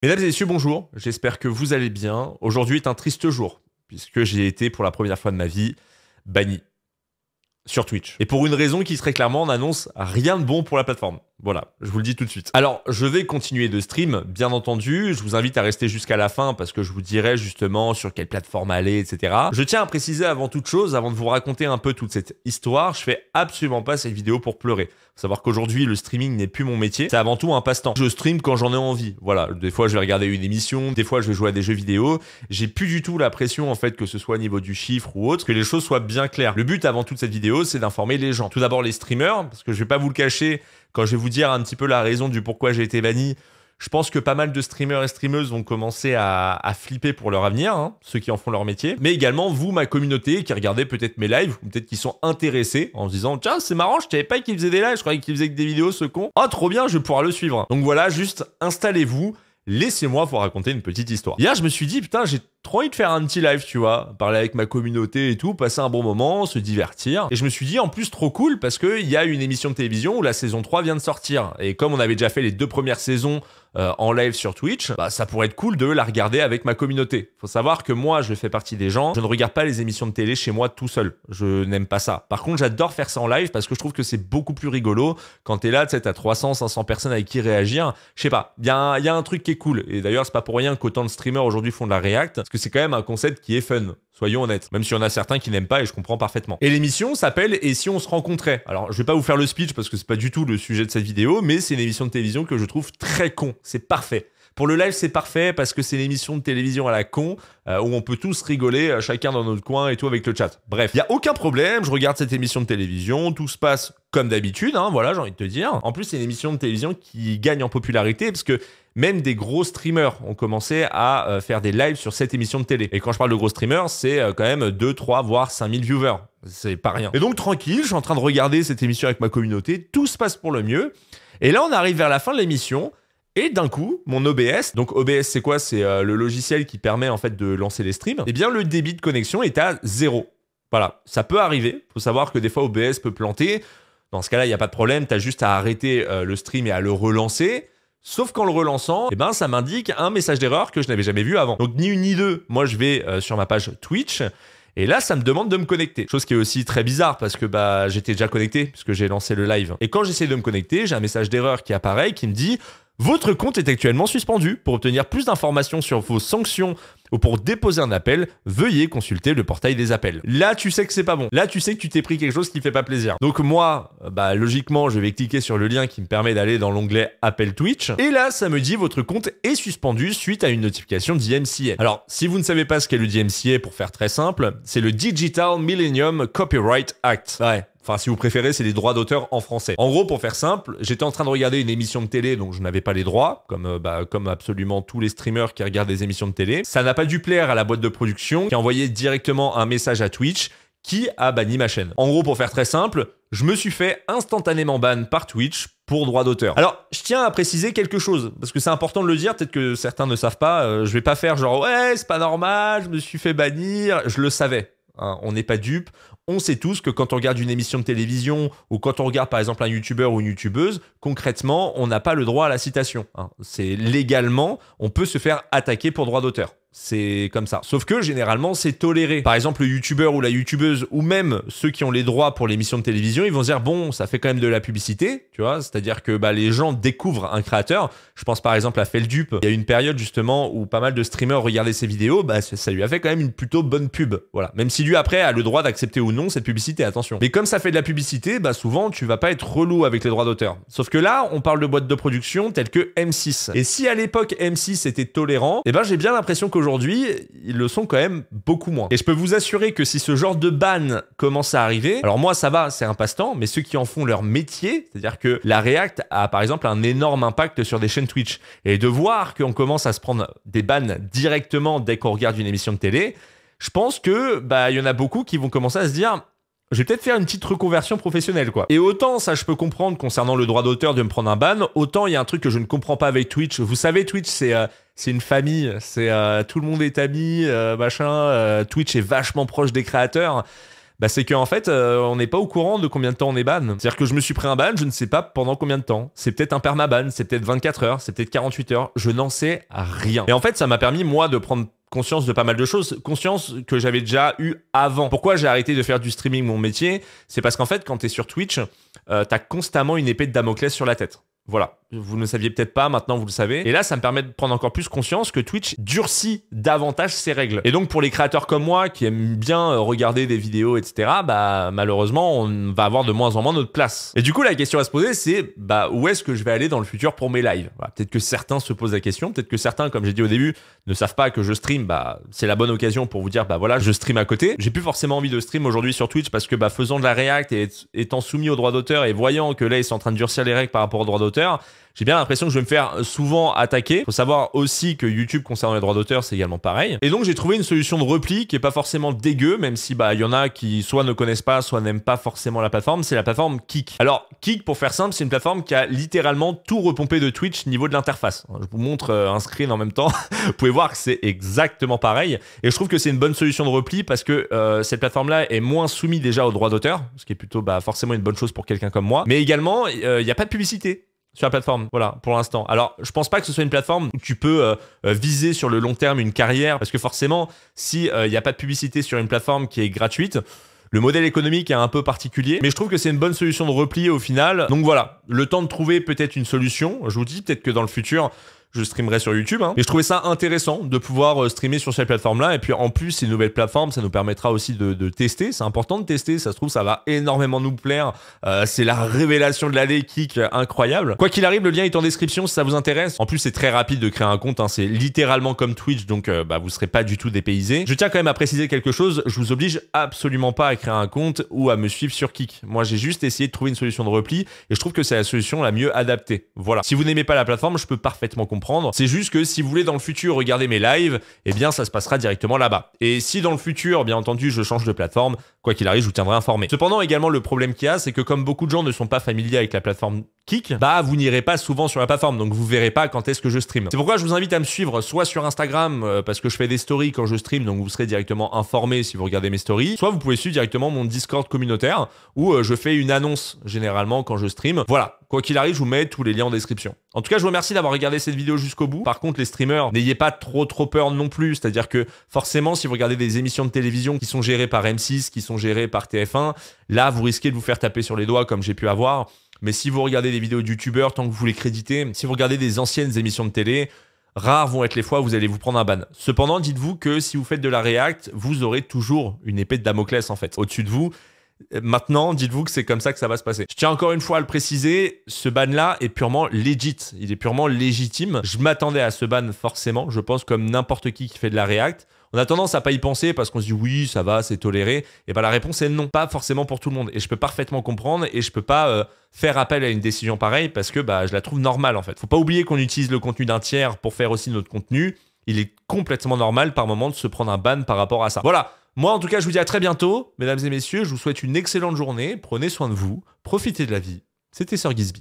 Mesdames et messieurs, bonjour. J'espère que vous allez bien. Aujourd'hui est un triste jour, puisque j'ai été pour la première fois de ma vie banni sur Twitch. Et pour une raison qui serait clairement, on n'annonce rien de bon pour la plateforme. Voilà, je vous le dis tout de suite. Alors, je vais continuer de stream, bien entendu. Je vous invite à rester jusqu'à la fin parce que je vous dirai justement sur quelle plateforme aller, etc. Je tiens à préciser avant toute chose, avant de vous raconter un peu toute cette histoire, je fais absolument pas cette vidéo pour pleurer. Faut savoir qu'aujourd'hui, le streaming n'est plus mon métier. C'est avant tout un passe-temps. Je stream quand j'en ai envie. Voilà, des fois, je vais regarder une émission, des fois, je vais jouer à des jeux vidéo. J'ai plus du tout la pression, en fait, que ce soit au niveau du chiffre ou autre, que les choses soient bien claires. Le but avant toute cette vidéo, c'est d'informer les gens. Tout d'abord, les streamers, parce que je vais pas vous le cacher, quand je vais vous dire un petit peu la raison du pourquoi j'ai été banni, je pense que pas mal de streamers et streameuses vont commencer à flipper pour leur avenir, hein, ceux qui en font leur métier. Mais également, vous, ma communauté, qui regardez peut-être mes lives, ou peut-être qui sont intéressés en se disant « Tiens, c'est marrant, je savais pas qu'il faisait des lives, je croyais qu'il faisait que des vidéos, ce con. Oh, trop bien, je vais pouvoir le suivre. » Donc voilà, juste installez-vous. Laissez-moi vous raconter une petite histoire. Hier, je me suis dit, putain, j'ai trop envie de faire un petit live, tu vois, parler avec ma communauté et tout, passer un bon moment, se divertir. Et je me suis dit, en plus, trop cool, parce qu'il y a une émission de télévision où la saison 3 vient de sortir. Et comme on avait déjà fait les 2 premières saisons en live sur Twitch, bah, ça pourrait être cool de la regarder avec ma communauté. Faut savoir que moi, je fais partie des gens, je ne regarde pas les émissions de télé chez moi tout seul. Je n'aime pas ça. Par contre, j'adore faire ça en live parce que je trouve que c'est beaucoup plus rigolo quand t'es là, tu sais, t'as 300, 500 personnes avec qui réagir. Je sais pas, il y a un truc qui est cool. Et d'ailleurs, c'est pas pour rien qu'autant de streamers aujourd'hui font de la React, parce que c'est quand même un concept qui est fun. Soyons honnêtes. Même s'il y en a certains qui n'aiment pas et je comprends parfaitement. Et l'émission s'appelle « Et si on se rencontrait ?» Alors, je vais pas vous faire le speech parce que c'est pas du tout le sujet de cette vidéo, mais c'est une émission de télévision que je trouve très con. C'est parfait. Pour le live, c'est parfait parce que c'est une émission de télévision à la con où on peut tous rigoler, chacun dans notre coin et tout avec le chat. Bref, il y a aucun problème, je regarde cette émission de télévision, tout se passe comme d'habitude, hein, voilà, j'ai envie de te dire. En plus, c'est une émission de télévision qui gagne en popularité parce que même des gros streamers ont commencé à faire des lives sur cette émission de télé. Et quand je parle de gros streamers, c'est quand même 2, 3, voire 5000 viewers. C'est pas rien. Et donc, tranquille, je suis en train de regarder cette émission avec ma communauté, tout se passe pour le mieux. Et là, on arrive vers la fin de l'émission. Et d'un coup, mon OBS, donc OBS c'est quoi? C'est le logiciel qui permet en fait de lancer les streams. Eh bien le débit de connexion est à 0. Voilà, ça peut arriver. Faut savoir que des fois OBS peut planter. Dans ce cas-là, il n'y a pas de problème. T'as juste à arrêter le stream et à le relancer. Sauf qu'en le relançant, eh ben ça m'indique un message d'erreur que je n'avais jamais vu avant. Donc ni une ni deux. Moi je vais sur ma page Twitch. Et là, ça me demande de me connecter. Chose qui est aussi très bizarre parce que bah j'étais déjà connecté puisque j'ai lancé le live. Et quand j'essaie de me connecter, j'ai un message d'erreur qui apparaît qui me dit votre compte est actuellement suspendu. Pour obtenir plus d'informations sur vos sanctions ou pour déposer un appel, veuillez consulter le portail des appels. Là, tu sais que c'est pas bon. Là, tu sais que tu t'es pris quelque chose qui fait pas plaisir. Donc moi, bah logiquement, je vais cliquer sur le lien qui me permet d'aller dans l'onglet Appel Twitch. Et là, ça me dit votre compte est suspendu suite à une notification d'IMCA. Alors, si vous ne savez pas ce qu'est le DMCA, pour faire très simple, c'est le Digital Millennium Copyright Act. Ouais. Enfin, si vous préférez, c'est les droits d'auteur en français. En gros, pour faire simple, j'étais en train de regarder une émission de télé, donc je n'avais pas les droits, comme absolument tous les streamers qui regardent des émissions de télé. Ça n'a pas dû plaire à la boîte de production, qui a envoyé directement un message à Twitch, qui a banni ma chaîne. En gros, pour faire très simple, je me suis fait instantanément ban par Twitch pour droit d'auteur. Alors, je tiens à préciser quelque chose, parce que c'est important de le dire, peut-être que certains ne savent pas, je vais pas faire genre « Ouais, c'est pas normal, je me suis fait bannir », je le savais. Hein, on n'est pas dupes. On sait tous que quand on regarde une émission de télévision ou quand on regarde par exemple un youtubeur ou une youtubeuse, concrètement, on n'a pas le droit à la citation. Hein. C'est légalement, on peut se faire attaquer pour droit d'auteur. C'est comme ça. Sauf que généralement, c'est toléré. Par exemple, le youtubeur ou la youtubeuse ou même ceux qui ont les droits pour l'émission de télévision, ils vont se dire bon, ça fait quand même de la publicité, tu vois. C'est-à-dire que bah, les gens découvrent un créateur. Je pense par exemple à Feldup. Il y a une période justement où pas mal de streamers regardaient ses vidéos, bah ça lui a fait quand même une plutôt bonne pub. Voilà. Même si lui après a le droit d'accepter ou non cette publicité, attention. Mais comme ça fait de la publicité, bah souvent tu vas pas être relou avec les droits d'auteur. Sauf que là, on parle de boîtes de production telles que M6. Et si à l'époque M6 était tolérant, eh ben j'ai bien l'impression qu'aujourd'hui, ils le sont quand même beaucoup moins. Et je peux vous assurer que si ce genre de ban commence à arriver, alors moi ça va, c'est un passe-temps, mais ceux qui en font leur métier, c'est-à-dire que la React a par exemple un énorme impact sur des chaînes Twitch. Et de voir qu'on commence à se prendre des bans directement dès qu'on regarde une émission de télé, je pense que bah il y en a beaucoup qui vont commencer à se dire je vais peut-être faire une petite reconversion professionnelle, quoi. Et autant, ça, je peux comprendre concernant le droit d'auteur de me prendre un ban, autant il y a un truc que je ne comprends pas avec Twitch. Vous savez, Twitch, c'est une famille, c'est tout le monde est ami, machin. Twitch est vachement proche des créateurs. Bah c'est qu'en fait, on n'est pas au courant de combien de temps on est ban. C'est-à-dire que je me suis pris un ban, je ne sais pas pendant combien de temps. C'est peut-être un permaban, c'est peut-être 24 heures, c'est peut-être 48 heures, je n'en sais rien. Et en fait, ça m'a permis, moi, de prendre conscience de pas mal de choses, conscience que j'avais déjà eu avant. Pourquoi j'ai arrêté de faire du streaming mon métier? C'est parce qu'en fait, quand tu es sur Twitch, t'as constamment une épée de Damoclès sur la tête. Voilà, vous ne le saviez peut-être pas, maintenant vous le savez. Et là, ça me permet de prendre encore plus conscience que Twitch durcit davantage ses règles. Et donc pour les créateurs comme moi, qui aiment bien regarder des vidéos, etc., bah malheureusement, on va avoir de moins en moins notre place. Et du coup, la question à se poser, c'est bah où est-ce que je vais aller dans le futur pour mes lives? Voilà, peut-être que certains se posent la question, peut-être que certains, comme j'ai dit au début, ne savent pas que je stream. Bah c'est la bonne occasion pour vous dire, bah voilà, je stream à côté. J'ai plus forcément envie de stream aujourd'hui sur Twitch parce que bah faisant de la React et étant soumis aux droits d'auteur et voyant que là ils sont en train de durcir les règles par rapport aux droits d'auteur, j'ai bien l'impression que je vais me faire souvent attaquer. Faut savoir aussi que YouTube concernant les droits d'auteur, c'est également pareil. Et donc j'ai trouvé une solution de repli qui est pas forcément dégueu, même si bah il y en a qui soit ne connaissent pas, soit n'aiment pas forcément la plateforme. C'est la plateforme Kick. Alors Kick, pour faire simple, c'est une plateforme qui a littéralement tout repompé de Twitch niveau de l'interface. Je vous montre un screen en même temps. Vous pouvez voir que c'est exactement pareil. Et je trouve que c'est une bonne solution de repli parce que cette plateforme-là est moins soumise déjà aux droits d'auteur, ce qui est plutôt bah forcément une bonne chose pour quelqu'un comme moi. Mais également, il n'y a pas de publicité sur la plateforme, voilà, pour l'instant. Alors, je pense pas que ce soit une plateforme où tu peux viser sur le long terme une carrière, parce que forcément, si il n'y a pas de publicité sur une plateforme qui est gratuite, le modèle économique est un peu particulier, mais je trouve que c'est une bonne solution de repli au final. Donc voilà, le temps de trouver peut-être une solution. Je vous dis peut-être que dans le futur, je streamerai sur YouTube. Mais je trouvais ça intéressant de pouvoir streamer sur cette plateforme-là. Et puis en plus, ces nouvelles plateformes, ça nous permettra aussi de tester. C'est important de tester. Ça se trouve, ça va énormément nous plaire. C'est la révélation de l'année, Kick, incroyable. Quoi qu'il arrive, le lien est en description si ça vous intéresse. En plus, c'est très rapide de créer un compte. C'est littéralement comme Twitch, donc bah, vous serez pas du tout dépaysé. Je tiens quand même à préciser quelque chose. Je vous oblige absolument pas à créer un compte ou à me suivre sur Kick. Moi, j'ai juste essayé de trouver une solution de repli et je trouve que c'est la solution la mieux adaptée. Voilà. Si vous n'aimez pas la plateforme, je peux parfaitement comprendre. C'est juste que si vous voulez dans le futur regarder mes lives, eh bien ça se passera directement là-bas. Et si dans le futur, bien entendu, je change de plateforme, quoi qu'il arrive, je vous tiendrai informé. Cependant, également, le problème qu'il y a, c'est que comme beaucoup de gens ne sont pas familiers avec la plateforme Kick, bah vous n'irez pas souvent sur la plateforme, donc vous verrez pas quand est-ce que je stream. C'est pourquoi je vous invite à me suivre soit sur Instagram, parce que je fais des stories quand je stream, donc vous serez directement informé si vous regardez mes stories, soit vous pouvez suivre directement mon Discord communautaire, où je fais une annonce généralement quand je stream. Voilà, quoi qu'il arrive, je vous mets tous les liens en description. En tout cas, je vous remercie d'avoir regardé cette vidéo jusqu'au bout. Par contre, les streamers, n'ayez pas trop peur non plus. C'est-à-dire que forcément, si vous regardez des émissions de télévision qui sont gérées par M6, qui sont gérées par TF1, là, vous risquez de vous faire taper sur les doigts comme j'ai pu avoir. Mais si vous regardez des vidéos de youtubeurs, tant que vous les créditez, si vous regardez des anciennes émissions de télé, rares vont être les fois où vous allez vous prendre un ban. Cependant, dites-vous que si vous faites de la React, vous aurez toujours une épée de Damoclès en fait au-dessus de vous. Maintenant, dites-vous que c'est comme ça que ça va se passer. Je tiens encore une fois à le préciser, ce ban-là est purement legit. Il est purement légitime. Je m'attendais à ce ban forcément, je pense comme n'importe qui fait de la React. On a tendance à pas y penser parce qu'on se dit oui, ça va, c'est toléré. Et ben la réponse est non, pas forcément pour tout le monde. Et je peux parfaitement comprendre et je peux pas faire appel à une décision pareille parce que bah je la trouve normale en fait. Faut pas oublier qu'on utilise le contenu d'un tiers pour faire aussi notre contenu. Il est complètement normal par moment de se prendre un ban par rapport à ça. Voilà. Moi, en tout cas, je vous dis à très bientôt. Mesdames et messieurs, je vous souhaite une excellente journée. Prenez soin de vous. Profitez de la vie. C'était Sir Gizby.